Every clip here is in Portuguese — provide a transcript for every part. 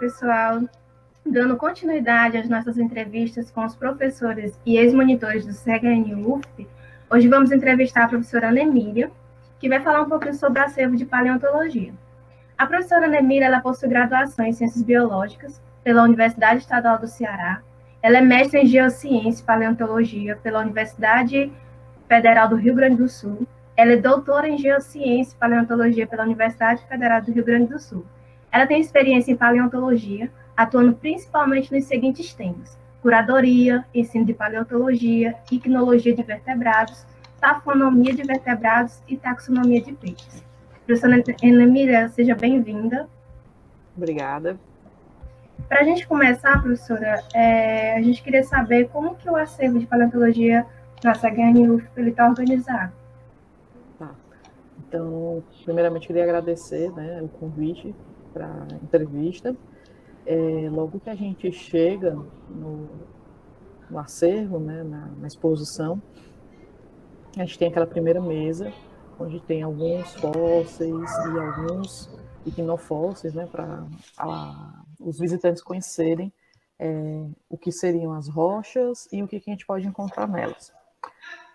pessoal. Dando continuidade às nossas entrevistas com os professores e ex-monitores do CHN-UFP, hoje vamos entrevistar a professora Ana Emília, que vai falar um pouquinho sobre o acervo de paleontologia. A professora Ana Emília ela possui graduação em Ciências Biológicas pela Universidade Estadual do Ceará. Ela é mestre em Geociência e Paleontologia pela Universidade Federal do Rio Grande do Sul. Ela é doutora em Geociência e Paleontologia pela Universidade Federal do Rio Grande do Sul. Ela tem experiência em paleontologia, atuando principalmente nos seguintes temas: curadoria, ensino de paleontologia, icnologia de vertebrados, taxonomia de vertebrados e taxonomia de peixes. Professora Ana Emília, seja bem-vinda. Obrigada. Para a gente começar, professora, a gente queria saber como que o acervo de paleontologia na CHN-UFP está organizado. Tá. Então, primeiramente, queria agradecer, né, o convite para a entrevista. Logo que a gente chega no acervo, né, na exposição, a gente tem aquela primeira mesa, onde tem alguns fósseis e alguns icnofósseis, né, para os visitantes conhecerem o que seriam as rochas e o que a gente pode encontrar nelas.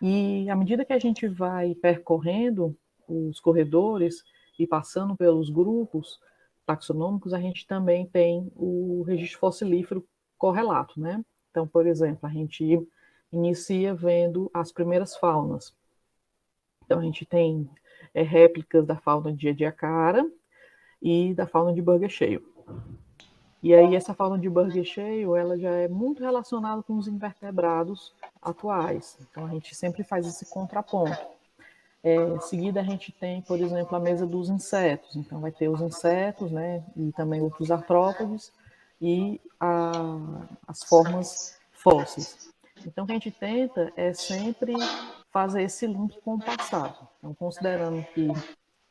E à medida que a gente vai percorrendo os corredores e passando pelos grupos taxonômicos, a gente também tem o registro fossilífero correlato, né? Então, por exemplo, a gente inicia vendo as primeiras faunas. Então, a gente tem réplicas da fauna de Ediacara e da fauna de Burger Shale. E aí essa fauna de Burger Shale, ela já é muito relacionada com os invertebrados atuais. Então a gente sempre faz esse contraponto. Em seguida a gente tem, por exemplo, a mesa dos insetos. Então vai ter os insetos, né, e também outros artrópodes e as formas fósseis. Então o que a gente tenta é sempre fazer esse link com o passado. Então considerando que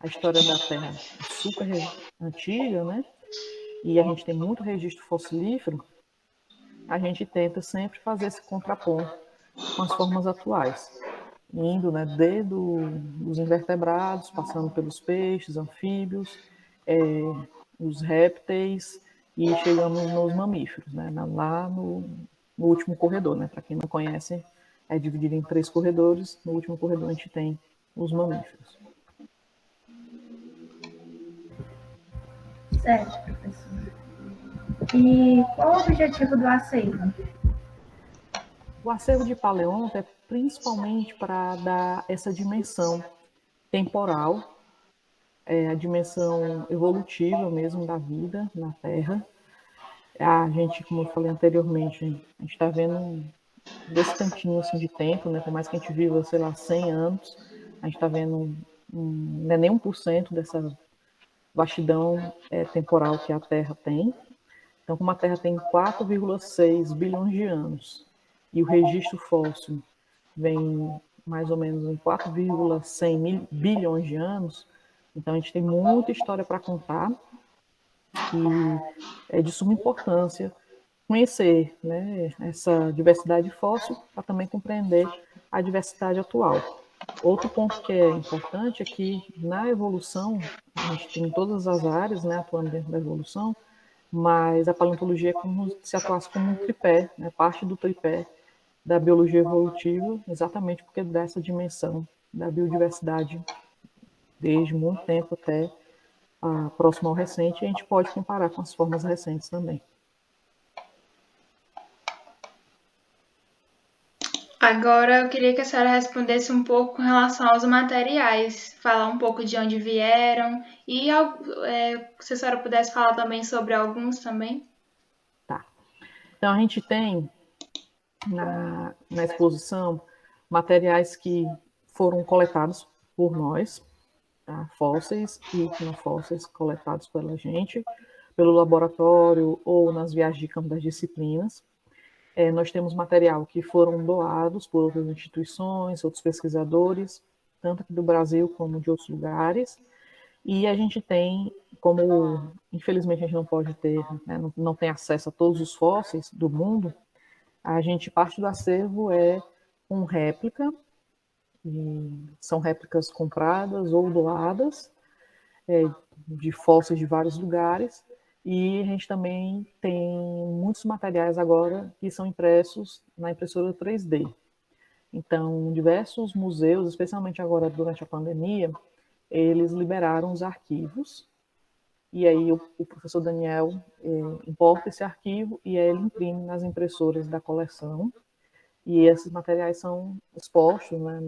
a história da Terra é super antiga, né? E a gente tem muito registro fossilífero, a gente tenta sempre fazer esse contraponto com as formas atuais, indo, né, desde os invertebrados, passando pelos peixes, anfíbios, os répteis e chegamos nos mamíferos, né, lá no último corredor, né? Para quem não conhece, é dividido em 3 corredores. No último corredor a gente tem os mamíferos. Certo, professora. E qual o objetivo do acervo? O acervo de paleonto é principalmente para dar essa dimensão temporal, a dimensão evolutiva mesmo da vida na Terra. A gente, como eu falei anteriormente, a gente está vendo desse tantinho assim de tempo, né? Por mais que a gente viva, sei lá, 100 anos, a gente está vendo não é nem 1% dessa vastidão temporal que a Terra tem. Então, como a Terra tem 4,6 bilhões de anos e o registro fóssil vem mais ou menos em 4,100 bilhões de anos, então a gente tem muita história para contar e é de suma importância conhecer, né, essa diversidade fóssil para também compreender a diversidade atual. Outro ponto que é importante é que na evolução, a gente tem todas as áreas, né, atuando dentro da evolução, mas a paleontologia é como se atuasse como um tripé, né, parte do tripé da biologia evolutiva, exatamente porque dá essa dimensão da biodiversidade desde muito tempo até a próxima ao recente, e a gente pode comparar com as formas recentes também. Agora eu queria que a senhora respondesse um pouco com relação aos materiais, falar um pouco de onde vieram e se a senhora pudesse falar também sobre alguns também. Tá. Então a gente tem na exposição materiais que foram coletados por nós, tá? Fósseis e icnofósseis coletados pela gente, pelo laboratório ou nas viagens de campo das disciplinas. Nós temos material que foram doados por outras instituições, outros pesquisadores, tanto aqui do Brasil como de outros lugares. E a gente tem, como infelizmente a gente não pode ter, né, não tem acesso a todos os fósseis do mundo, a gente parte do acervo com réplica, são réplicas compradas ou doadas, de fósseis de vários lugares, E a gente também tem muitos materiais agora que são impressos na impressora 3D. Então, diversos museus, especialmente agora durante a pandemia, eles liberaram os arquivos, e aí o professor Daniel importa esse arquivo e aí ele imprime nas impressoras da coleção, e esses materiais são expostos, né,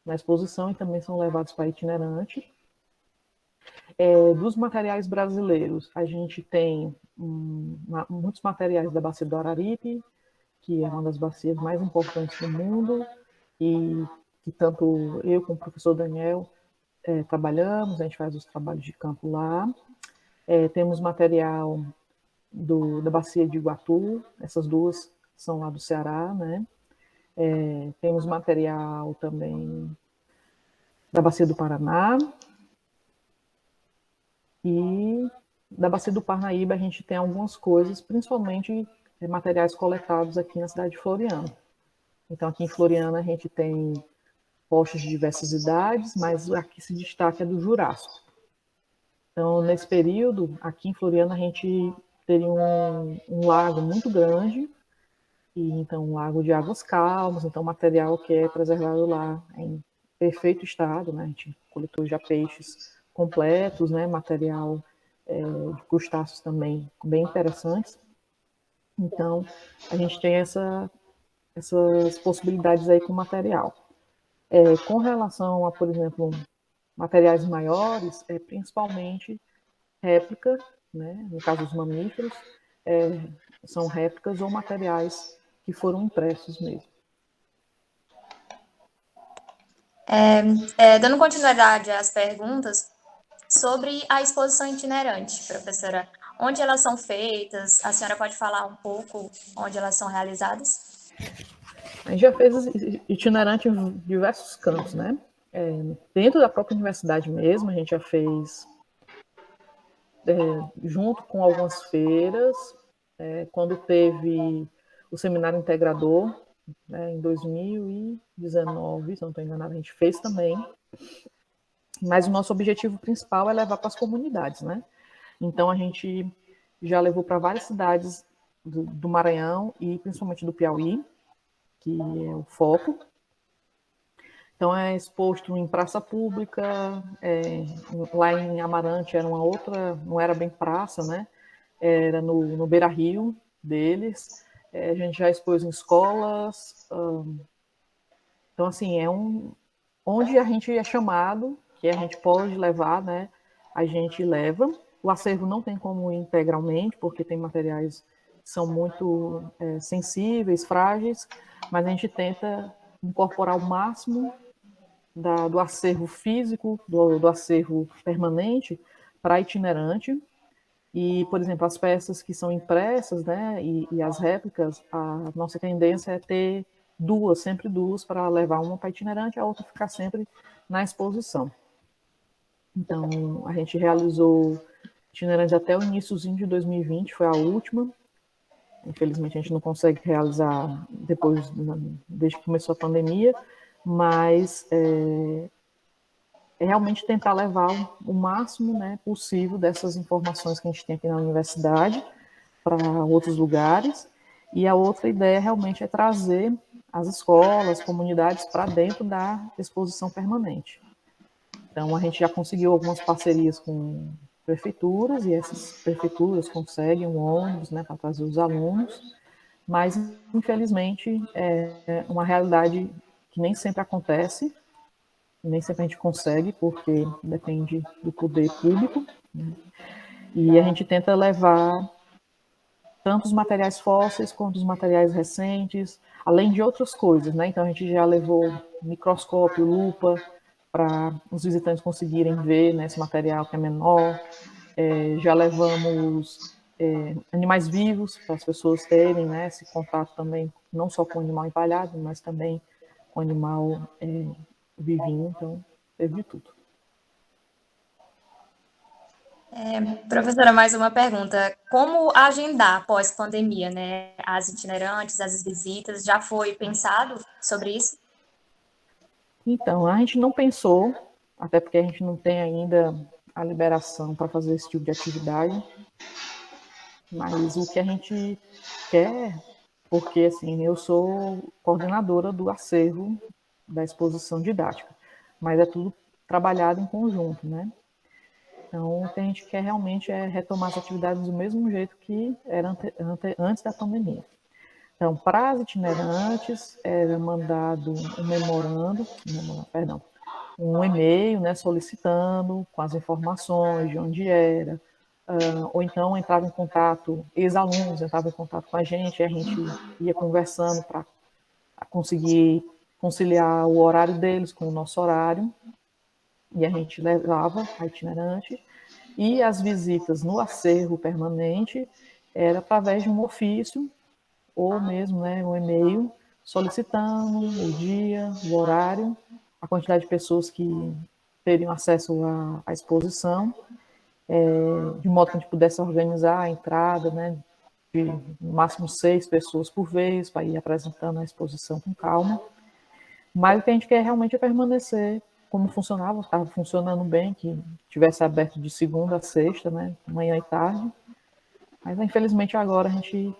na exposição e também são levados para itinerante. Dos materiais brasileiros, a gente tem muitos materiais da Bacia do Araripe, que é uma das bacias mais importantes do mundo, e que tanto eu como o professor Daniel trabalhamos, a gente faz os trabalhos de campo lá. Temos material da Bacia de Iguatu, essas duas são lá do Ceará, né? Temos material também da Bacia do Paraná, e da Bacia do Parnaíba a gente tem algumas coisas, principalmente materiais coletados aqui na cidade de Floriano. Então aqui em Floriano a gente tem postos de diversas idades, mas aqui se destaca do Jurássico. Então nesse período, aqui em Floriano a gente teria um lago muito grande, e então um lago de águas calmas, então material que é preservado lá em perfeito estado, né? A gente coletou já peixes completos, né? Material de crustáceos também bem interessantes. Então a gente tem essas possibilidades aí com material. Com relação a, por exemplo, materiais maiores, principalmente réplica, né? No caso dos mamíferos, são réplicas ou materiais que foram impressos mesmo. Dando continuidade às perguntas, sobre a exposição itinerante, professora, onde elas são feitas? A senhora pode falar um pouco onde elas são realizadas? A gente já fez itinerante em diversos cantos, né? Dentro da própria universidade mesmo, a gente já fez junto com algumas feiras, quando teve o seminário integrador, né, em 2019, se não estou enganada, a gente fez também. Mas o nosso objetivo principal é levar para as comunidades, né? Então a gente já levou para várias cidades do Maranhão e principalmente do Piauí, que é o foco. Então é exposto em praça pública, lá em Amarante era uma outra, não era bem praça, né? Era no Beira-Rio deles. A gente já expôs em escolas. Então, assim, onde a gente é chamado, que a gente pode levar, né? A gente leva. O acervo não tem como ir integralmente, porque tem materiais que são muito sensíveis, frágeis, mas a gente tenta incorporar o máximo do acervo físico, do acervo permanente, para itinerante. E, por exemplo, as peças que são impressas, né, e as réplicas, a nossa tendência é ter sempre duas, para levar uma para itinerante, a outra ficar sempre na exposição. Então, a gente realizou itinerante até o iníciozinho de 2020, foi a última. Infelizmente, a gente não consegue realizar desde que começou a pandemia, mas realmente tentar levar o máximo, né, possível dessas informações que a gente tem aqui na universidade para outros lugares. E a outra ideia realmente é trazer as escolas, as comunidades para dentro da exposição permanente. Então, a gente já conseguiu algumas parcerias com prefeituras, e essas prefeituras conseguem um ônibus, né, para trazer os alunos, mas, infelizmente, é uma realidade que nem sempre acontece, nem sempre a gente consegue, porque depende do poder público, né? E a gente tenta levar tanto os materiais fósseis quanto os materiais recentes, além de outras coisas, né? Então a gente já levou microscópio, lupa, para os visitantes conseguirem ver, né, esse material que é menor. Já levamos animais vivos para as pessoas terem, né, esse contato também, não só com o animal empalhado, mas também com o animal vivinho, então teve de tudo. Professora, mais uma pergunta. Como agendar pós-pandemia, né? As itinerantes, as visitas, já foi pensado sobre isso? Então, a gente não pensou, até porque a gente não tem ainda a liberação para fazer esse tipo de atividade, mas o que a gente quer, porque assim, eu sou coordenadora do acervo da exposição didática, mas é tudo trabalhado em conjunto, né? Então, o que a gente quer realmente é retomar as atividades do mesmo jeito que era antes da pandemia. Então, para as itinerantes, era mandado um um e-mail, né, solicitando com as informações de onde era, ou então entrava em contato, ex-alunos entravam em contato com a gente ia conversando para conseguir conciliar o horário deles com o nosso horário, e a gente levava a itinerante, e as visitas no acervo permanente era através de um ofício, ou mesmo, né, um e-mail, solicitando o dia, o horário, a quantidade de pessoas que teriam acesso à exposição, de modo que a gente pudesse organizar a entrada, né, de no máximo 6 pessoas por vez, para ir apresentando a exposição com calma. Mas o que a gente quer realmente é permanecer como funcionava, estava funcionando bem, que tivesse aberto de segunda a sexta, né, manhã e tarde. Mas infelizmente agora a gente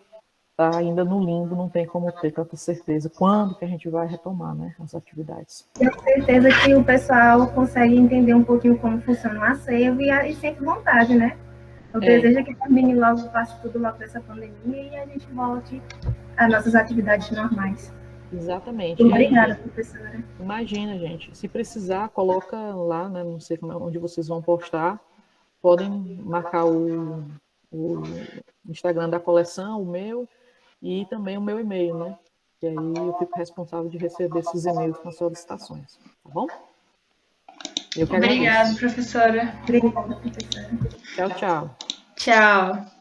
está ainda no limbo, não tem como ter tanta certeza quando que a gente vai retomar, né, as atividades. Tenho certeza que o pessoal consegue entender um pouquinho como funciona o acervo e sente vontade, né? Eu desejo que termine logo, passe tudo logo dessa pandemia e a gente volte às nossas atividades normais. Exatamente. Obrigada, professora. Imagina, gente, se precisar, coloca lá, né, não sei onde vocês vão postar, podem marcar o Instagram da coleção, o meu, e também o meu e-mail, né? E aí eu fico responsável de receber esses e-mails com as solicitações, tá bom? Eu que Obrigada, agradeço. professora. Obrigada, professora. Tchau, tchau. Tchau.